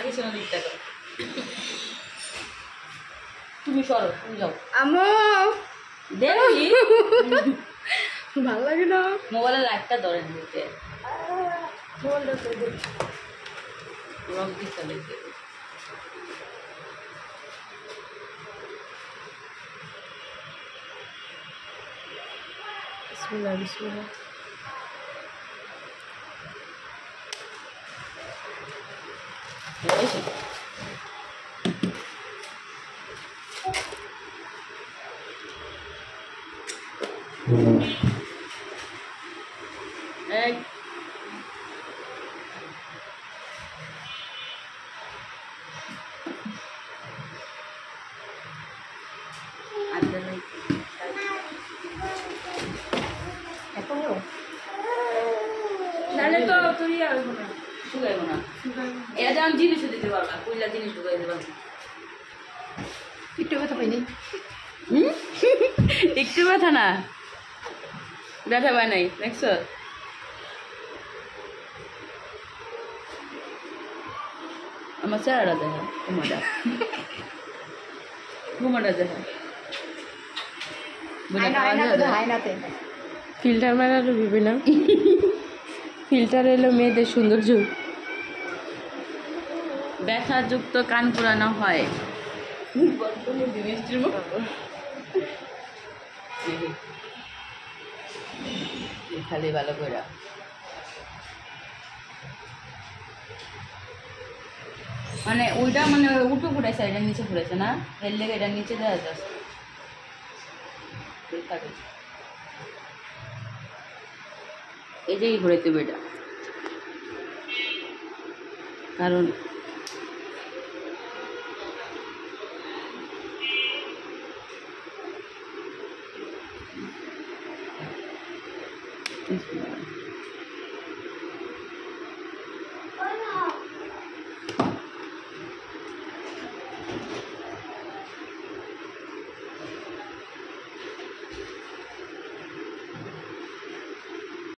কিছু না দিতে তুমি সরো তুমি যাও আমো দেখি ভালো লাগে না মোবাইলের লাইটটা ধরেন দিতে মোবাইলটা তো রং দিতে লেগে বিসমিল্লাহ বিসমিল্লাহ এসে এই নালে তো তুই আর না শুকাইব না এটা যেমন জিনিসও দিতে পারবো না কইলা জিনিস ঢুকাই দিতে পারবো একটু ব্যথা পাইনি একটু ব্যথা না ব্যথা পায় নাই দেখছো আমার চেহারা দেখা ঘুমাটা দেখা ফিল্টার মারারও ভেবে না ফিল্টার এলো মেয়েদের সৌন্দর্য ব্যথাযুক্ত কান পুরানো হয় খালি ভালো করে মানে ওইটা মানে উঠো ফুটাইছে এটার নিচে ফুটাইছে না এর লেগে এটার নিচে দেওয়া যাচ্ছে এই যে ঘুরাইতে হবে এটা কারণ Bismillah.